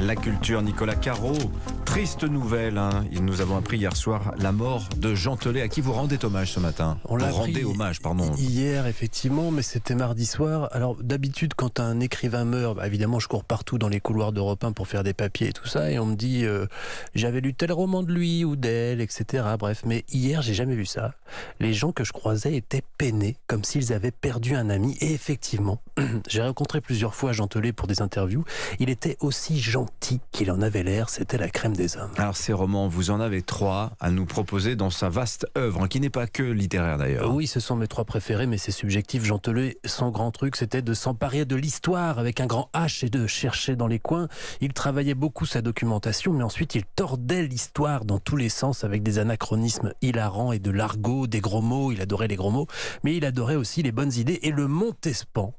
La culture, Nicolas Caro. Triste nouvelle, hein. Nous avons appris hier soir la mort de Jean Telet, à qui vous rendez hommage ce matin. On l'a appris pardon. Hier, effectivement, mais c'était mardi soir. Alors, d'habitude, quand un écrivain meurt, évidemment, je cours partout dans les couloirs d'Europe 1 pour faire des papiers et tout ça, et on me dit j'avais lu tel roman de lui ou d'elle, etc. Bref, mais hier, j'ai jamais vu ça. Les gens que je croisais étaient peinés, comme s'ils avaient perdu un ami. Et effectivement, j'ai rencontré plusieurs fois Jean Telet pour des interviews. Il était aussi gentil qu'il en avait l'air. C'était la crème des hommes. Alors, ces romans, vous en avez 3 à nous proposer dans sa vaste œuvre, qui n'est pas que littéraire d'ailleurs. Oui, ce sont mes 3 préférés, mais c'est subjectif. Jean Telet, son grand truc, c'était de s'emparer de l'histoire avec un grand H et de chercher dans les coins. Il travaillait beaucoup sa documentation, mais ensuite il tordait l'histoire dans tous les sens avec des anachronismes hilarants et de l'argot, des gros mots. Il adorait les gros mots, mais il adorait aussi les bonnes idées et le Montespan.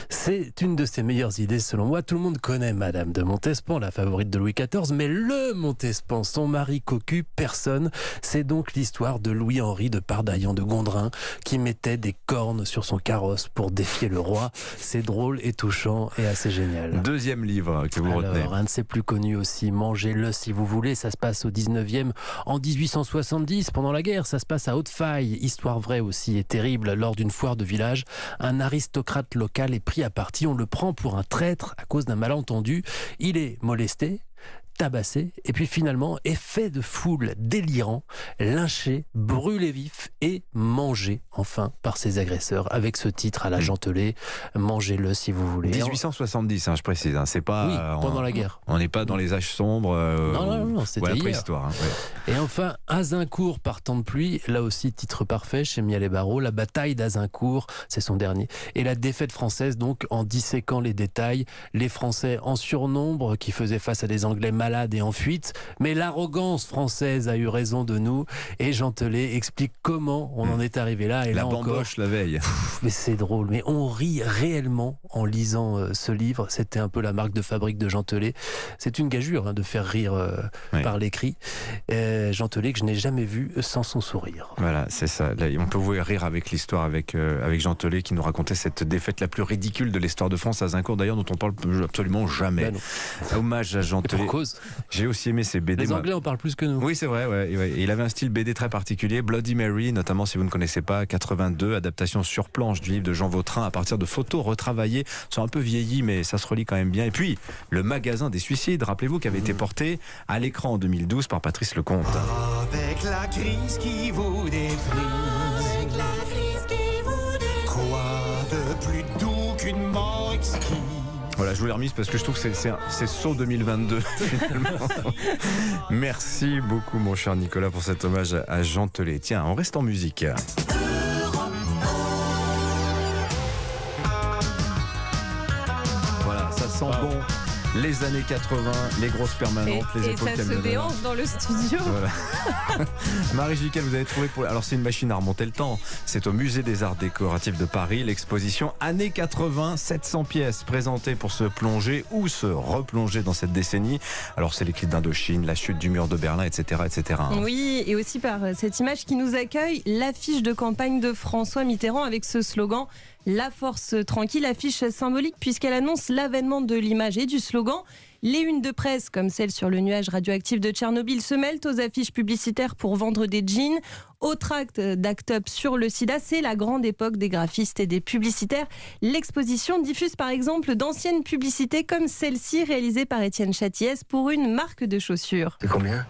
C'est une de ses meilleures idées selon moi. Tout le monde connaît Madame de Montespan, la favorite de Louis XIV, mais le Montespan, son mari cocu, personne. C'est donc l'histoire de Louis-Henri de Pardaillan de Gondrin qui mettait des cornes sur son carrosse pour défier le roi. C'est drôle et touchant et assez génial. Deuxième livre que vous retenez. Un de ses plus connus aussi, Mangez-le si vous voulez. Ça se passe au 19e, en 1870, pendant la guerre. Ça se passe à Haute-Faille. Histoire vraie aussi et terrible. Lors d'une foire de village, un aristocrate local est pris à partie. On le prend pour un traître à cause d'un malentendu. Il est molesté, tabassé, et puis finalement, effet de foule délirant, lynché, brûlé vif et mangé, enfin, par ses agresseurs, avec ce titre à la Jean Telet, Mangez-le si vous voulez. 1870, je précise, c'est pas... Oui, pendant la guerre. On n'est pas dans les âges sombres, non, c'était la hier. préhistoire. Ouais. Et enfin, Azincourt par temps de pluie, là aussi titre parfait chez Miel et Barreau, la bataille d'Azincourt, c'est son dernier, et la défaite française, donc en disséquant les détails, les Français en surnombre qui faisaient face à des Anglais malades et en fuite, mais l'arrogance française a eu raison de nous, et Jean Telet explique comment on en est arrivé là. Et la là bamboche encore, la veille. Mais c'est drôle, mais on rit réellement en lisant ce livre. C'était un peu la marque de fabrique de Jean Telet. C'est une gageure de faire rire par l'écrit. Jean Telet que je n'ai jamais vu sans son sourire. Voilà, c'est ça. Là, on peut vous rire avec l'histoire, avec Jean Telet qui nous racontait cette défaite la plus ridicule de l'histoire de France à Azincourt, d'ailleurs, dont on parle absolument jamais. Hommage à Jean Telet. Pour cause. J'ai aussi aimé ses BD. Les Anglais en parlent plus que nous. Oui, c'est vrai. Ouais. Et il avait un style BD très particulier. Bloody Mary, notamment, si vous ne connaissez pas, 82, adaptation sur planche du livre de Jean Vautrin à partir de photos retravaillées. Sont un peu vieillies, mais ça se relit quand même bien. Et puis, le magasin des suicides, rappelez-vous, qui avait été porté à l'écran en 2012 par Patrice Lecomte. Avec la crise qui vous défrise, quoi de plus doux qu'une mort exquise? Voilà, je vous l'ai remise parce que je trouve que c'est saut 2022 finalement. Merci beaucoup mon cher Nicolas pour cet hommage à Jean Telet. Tiens, on reste en musique. Voilà, ça sent bon. Les années 80, les grosses permanentes, les épaules et ça se déhanche dans le studio. Voilà. Marie Jiquel, vous avez trouvé pour... Alors c'est une machine à remonter le temps. C'est au Musée des Arts Décoratifs de Paris, l'exposition années 80, 700 pièces présentées pour se plonger ou se replonger dans cette décennie. Alors c'est les clips d'Indochine, la chute du mur de Berlin, etc., etc. Oui, et aussi par cette image qui nous accueille, l'affiche de campagne de François Mitterrand avec ce slogan « La force tranquille », affiche symbolique puisqu'elle annonce l'avènement de l'image et du slogan. Les unes de presse, comme celle sur le nuage radioactif de Tchernobyl, se mêlent aux affiches publicitaires pour vendre des jeans. Au tract d'Act Up sur le sida, c'est la grande époque des graphistes et des publicitaires. L'exposition diffuse par exemple d'anciennes publicités comme celle-ci réalisée par Étienne Châtiès pour une marque de chaussures. C'est combien ?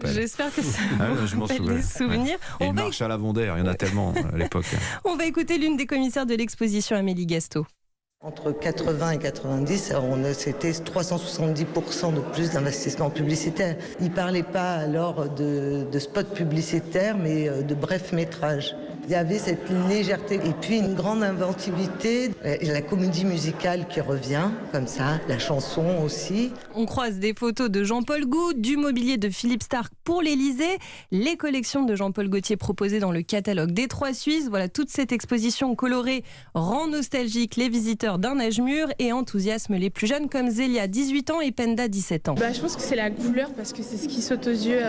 J'espère que ça vous rappelle des souvenirs. Et marche à l'avant-d'air, il y en a tellement à l'époque. On va écouter l'une des commissaires de l'exposition, Amélie Gasto. Entre 80 et 90, c'était 370% de plus d'investissement publicitaire. Ils ne parlaient pas alors de spots publicitaires, mais de brefs métrages. Il y avait cette légèreté et puis une grande inventivité. La comédie musicale qui revient, comme ça, la chanson aussi. On croise des photos de Jean-Paul Goude, du mobilier de Philippe Starck pour l'Élysée, les collections de Jean-Paul Gaultier proposées dans le catalogue des Trois Suisses. Voilà, toute cette exposition colorée rend nostalgique les visiteurs d'un âge mûr et enthousiasme les plus jeunes comme Zélia, 18 ans, et Penda, 17 ans. Je pense que c'est la couleur parce que c'est ce qui saute aux yeux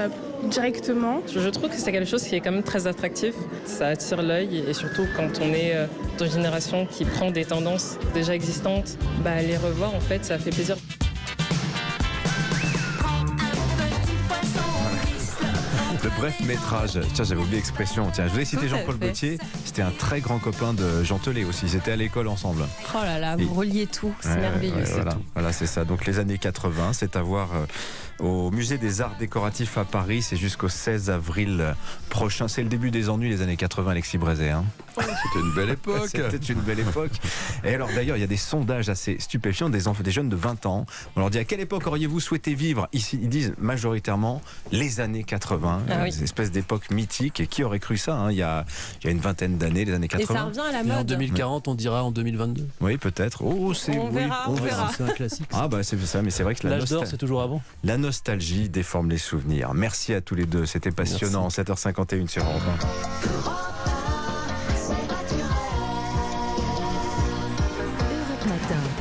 directement. Je trouve que c'est quelque chose qui est quand même très attractif. Ça attire sur l'œil et surtout quand on est dans une génération qui prend des tendances déjà existantes, les revoir en fait ça fait plaisir. Le bref métrage, tiens j'avais oublié l'expression, tiens je voulais citer Tout à Jean-Paul fait. Gaultier, c'était un très grand copain de Jean Telet aussi, ils étaient à l'école ensemble. Oh là là, vous reliez tout, c'est Ouais, merveilleux. ouais, c'est voilà, tout. voilà c'est ça, donc les années 80, c'est à voir au musée des arts décoratifs à Paris, c'est jusqu'au 16 avril prochain, c'est le début des ennuis les années 80 Alexis Brézet. C'était une belle époque. C'était une belle époque. Et alors d'ailleurs, il y a des sondages assez stupéfiants des jeunes de 20 ans. On leur dit à quelle époque auriez-vous souhaité vivre? Ici, ils disent majoritairement les années 80, Ah oui. des espèces d'époque mythique. Et qui aurait cru ça il y a une vingtaine d'années, les années Et ça 80. revient à la Et en mode. 2040, on dira en 2022. Oui, peut-être. Oh, c'est On verra, on verra. C'est un classique. Ah bah c'est ça, mais c'est vrai que L'âge d'or, c'est toujours avant. la nostalgie déforme les souvenirs. Merci à tous les deux, c'était passionnant. 7h51 sur Europe 1.